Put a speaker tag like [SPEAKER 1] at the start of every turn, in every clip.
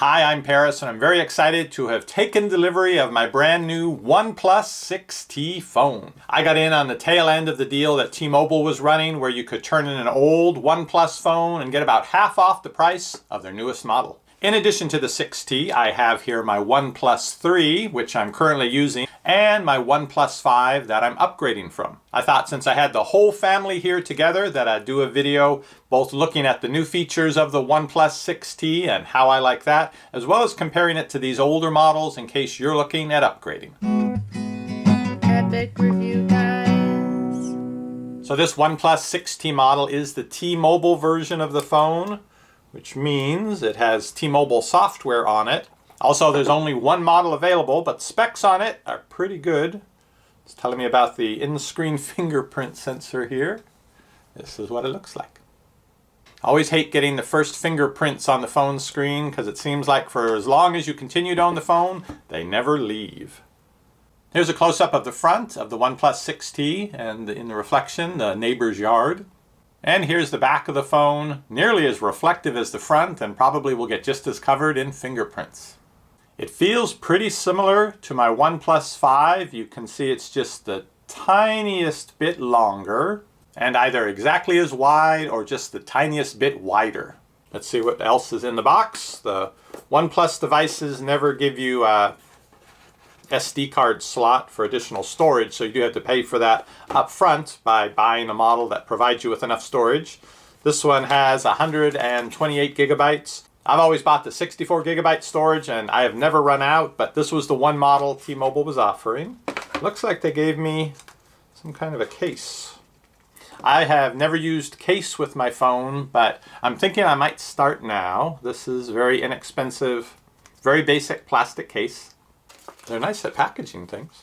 [SPEAKER 1] Hi, I'm Paris, and I'm very excited to have taken delivery of my brand new OnePlus 6T phone. I got in on the tail end of the deal that T-Mobile was running, where you could turn in an old OnePlus phone and get about half off the price of their newest model. In addition to the 6T, I have here my OnePlus3, which I'm currently using, and my OnePlus5 that I'm upgrading from. I thought since I had the whole family here together that I'd do a video both looking at the new features of the OnePlus 6T and how I like that, as well as comparing it to these older models in case you're looking at upgrading. EpicReviewGuys. So this OnePlus 6T model is the T-Mobile version of the phone, which means it has T-Mobile software on it. Also, there's only one model available, but specs on it are pretty good. It's telling me about the in-screen fingerprint sensor here. This is what it looks like. I always hate getting the first fingerprints on the phone screen because it seems like for as long as you continue to own the phone, they never leave. Here's a close-up of the front of the OnePlus 6T and in the reflection, the neighbor's yard. And here's the back of the phone, nearly as reflective as the front and probably will get just as covered in fingerprints. It feels pretty similar to my OnePlus5. You can see it's just the tiniest bit longer and either exactly as wide or just the tiniest bit wider. Let's see what else is in the box. The OnePlus devices never give you a SD card slot for additional storage, so you do have to pay for that up front by buying a model that provides you with enough storage. This one has 128 gigabytes. I've always bought the 64 gigabyte storage and I have never run out, but this was the one model T-Mobile was offering. Looks like they gave me some kind of a case. I have never used case with my phone, but I'm thinking I might start now. This is very inexpensive, very basic plastic case. They're nice at packaging things.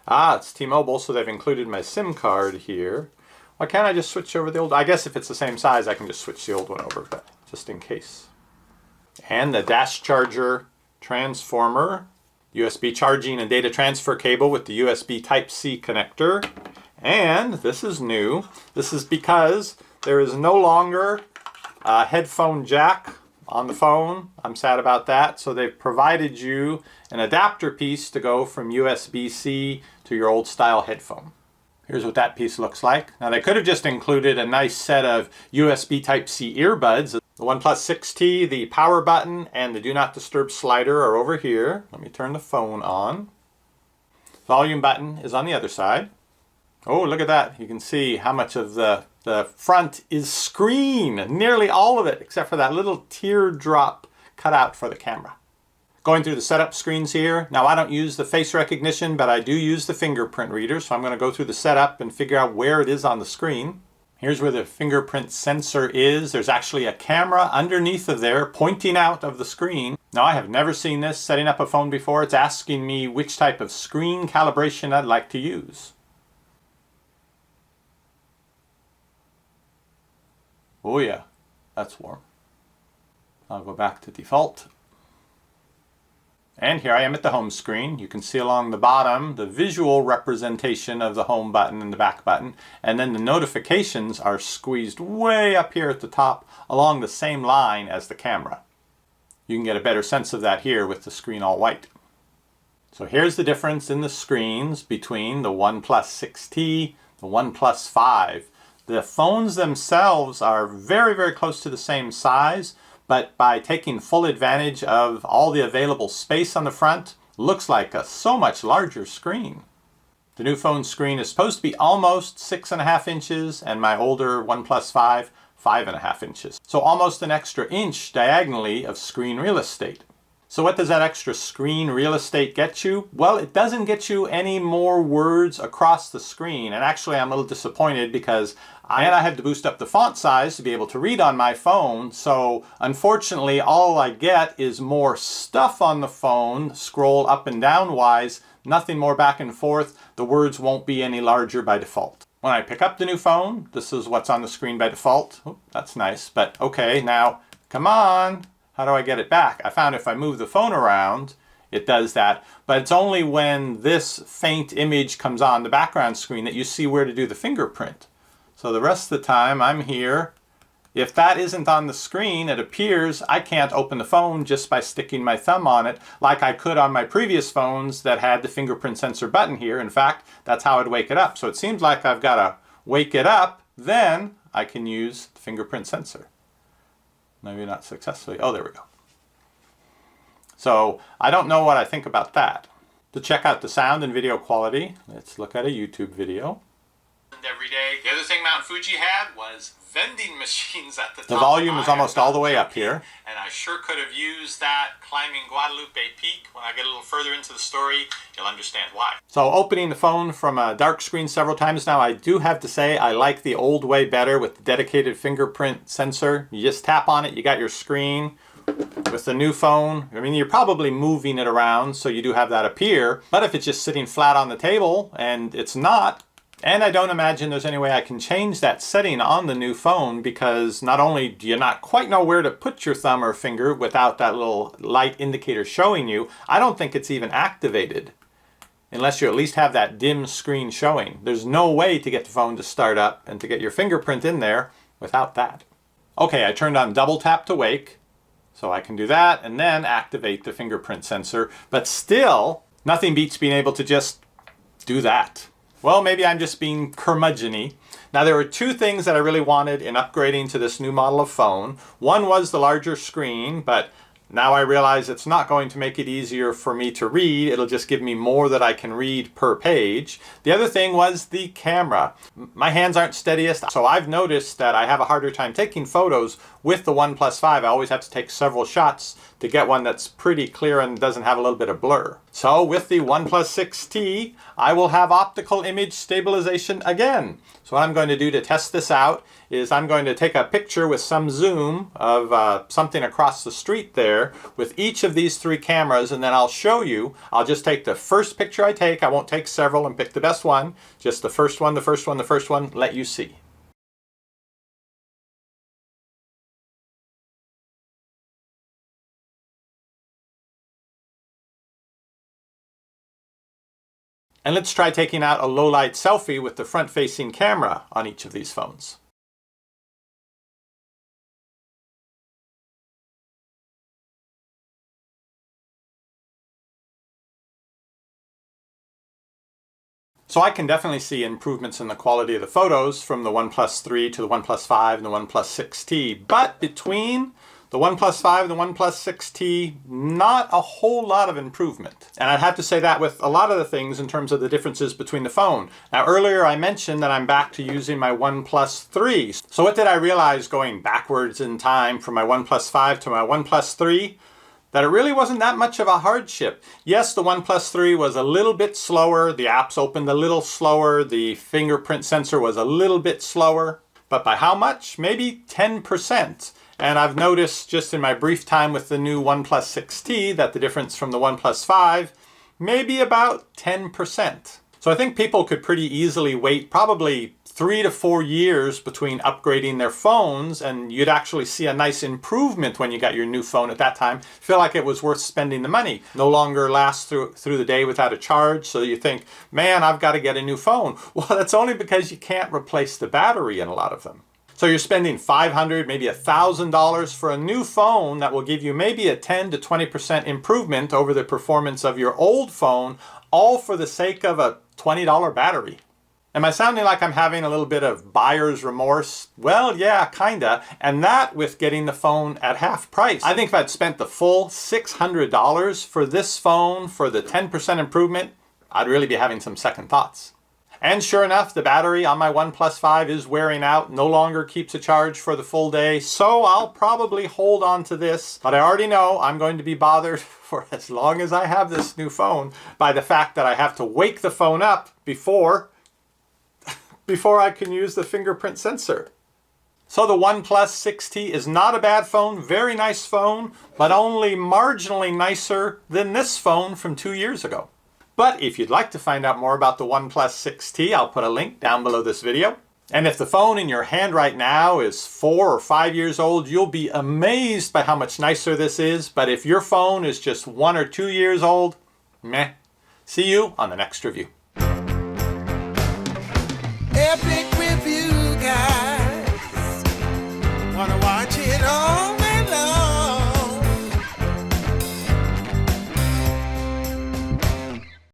[SPEAKER 1] It's T-Mobile, so they've included my SIM card here. Why can't I just switch over the old? I guess if it's the same size, I can just switch the old one over, but just in case. And the dash charger transformer, USB charging and data transfer cable with the USB Type-C connector. And this is new. This is because there is no longer a headphone jack on the phone. I'm sad about that. So they've provided you an adapter piece to go from USB-C to your old style headphone. Here's what that piece looks like. Now they could have just included a nice set of USB Type-C earbuds. The OnePlus 6T, the power button, and the Do Not Disturb slider are over here. Let me turn the phone on. Volume button is on the other side. Oh, look at that. You can see how much of the front is screen. Nearly all of it, except for that little teardrop cut out for the camera. Going through the setup screens here. Now I don't use the face recognition, but I do use the fingerprint reader. So I'm going to go through the setup and figure out where it is on the screen. Here's where the fingerprint sensor is. There's actually a camera underneath of there pointing out of the screen. Now I have never seen this setting up a phone before. It's asking me which type of screen calibration I'd like to use. Oh yeah, that's warm. I'll go back to default. And here I am at the home screen. You can see along the bottom the visual representation of the home button and the back button. And then the notifications are squeezed way up here at the top along the same line as the camera. You can get a better sense of that here with the screen all white. So here's the difference in the screens between the OnePlus 6T, the OnePlus5. The phones themselves are very, very close to the same size, but by taking full advantage of all the available space on the front, looks like a so much larger screen. The new phone screen is supposed to be almost 6.5 inches, and my older OnePlus5, 5.5 inches. So almost an extra inch diagonally of screen real estate. So what does that extra screen real estate get you? Well, it doesn't get you any more words across the screen. And actually, I'm a little disappointed because I had to boost up the font size to be able to read on my phone. So unfortunately, all I get is more stuff on the phone, scroll up and down wise, nothing more back and forth. The words won't be any larger by default. When I pick up the new phone, this is what's on the screen by default. Oh, that's nice, but okay, now come on. How do I get it back? I found if I move the phone around, it does that. But it's only when this faint image comes on the background screen that you see where to do the fingerprint. So the rest of the time I'm here If that isn't on the screen, it appears I can't open the phone just by sticking my thumb on it like I could on my previous phones that had the fingerprint sensor button here. In fact, that's how I'd wake it up. So it seems like I've got to wake it up, then I can use the fingerprint sensor. Maybe not successfully. Oh, there we go. So I don't know what I think about that. To check out the sound and video quality, let's look at a YouTube video.
[SPEAKER 2] Every day. The other thing Mount Fuji had was vending machines at the top.
[SPEAKER 1] The volume is almost all the way up here.
[SPEAKER 2] And I sure could have used that climbing Guadalupe Peak. When I get a little further into the story, you'll understand why.
[SPEAKER 1] So opening the phone from a dark screen several times now, I do have to say I like the old way better with the dedicated fingerprint sensor. You just tap on it, you got your screen. With the new phone, I mean, you're probably moving it around, so you do have that appear. But if it's just sitting flat on the table, and it's not, and I don't imagine there's any way I can change that setting on the new phone, because not only do you not quite know where to put your thumb or finger without that little light indicator showing you, I don't think it's even activated unless you at least have that dim screen showing. There's no way to get the phone to start up and to get your fingerprint in there without that. Okay, I turned on double tap to wake, so I can do that and then activate the fingerprint sensor, but still, nothing beats being able to just do that. Well, maybe I'm just being curmudgeon-y. Now, there were two things that I really wanted in upgrading to this new model of phone. One was the larger screen, but now I realize it's not going to make it easier for me to read. It'll just give me more that I can read per page. The other thing was the camera. My hands aren't steadiest, so I've noticed that I have a harder time taking photos with the OnePlus 5. I always have to take several shots to get one that's pretty clear and doesn't have a little bit of blur. So with the OnePlus 6T, I will have optical image stabilization again. So what I'm going to do to test this out is I'm going to take a picture with some zoom of something across the street there with each of these three cameras, and then I'll show you. I'll just take the first picture I take. I won't take several and pick the best one. Just the first one, the first one, the first one, let you see. And let's try taking out a low light selfie with the front-facing camera on each of these phones. So I can definitely see improvements in the quality of the photos from the OnePlus 3 to the OnePlus 5 and the OnePlus 6T. But between the OnePlus 5 and the OnePlus 6T, not a whole lot of improvement. And I'd have to say that with a lot of the things in terms of the differences between the phone. Now earlier I mentioned that I'm back to using my OnePlus 3. So what did I realize going backwards in time from my OnePlus 5 to my OnePlus 3? That it really wasn't that much of a hardship. Yes, the OnePlus 3 was a little bit slower, the apps opened a little slower, the fingerprint sensor was a little bit slower. But by how much? Maybe 10%. And I've noticed just in my brief time with the new OnePlus 6T that the difference from the OnePlus 5 may be about 10%. So I think people could pretty easily wait probably 3 to 4 years between upgrading their phones, and you'd actually see a nice improvement when you got your new phone at that time. Feel like it was worth spending the money. No longer lasts through the day without a charge, so you think, man, I've got to get a new phone. Well, that's only because you can't replace the battery in a lot of them. So you're spending $500, maybe $1,000 for a new phone that will give you maybe a 10 to 20% improvement over the performance of your old phone, all for the sake of a $20 battery. Am I sounding like I'm having a little bit of buyer's remorse? Well, yeah, kinda. And that with getting the phone at half price. I think if I'd spent the full $600 for this phone for the 10% improvement, I'd really be having some second thoughts. And sure enough, the battery on my OnePlus 5 is wearing out, no longer keeps a charge for the full day, so I'll probably hold on to this. But I already know I'm going to be bothered for as long as I have this new phone by the fact that I have to wake the phone up before I can use the fingerprint sensor. So the OnePlus 6T is not a bad phone, very nice phone, but only marginally nicer than this phone from 2 years ago. But if you'd like to find out more about the OnePlus 6T, I'll put a link down below this video. And if the phone in your hand right now is 4 or 5 years old, you'll be amazed by how much nicer this is. But if your phone is just 1 or 2 years old, meh. See you on the next review.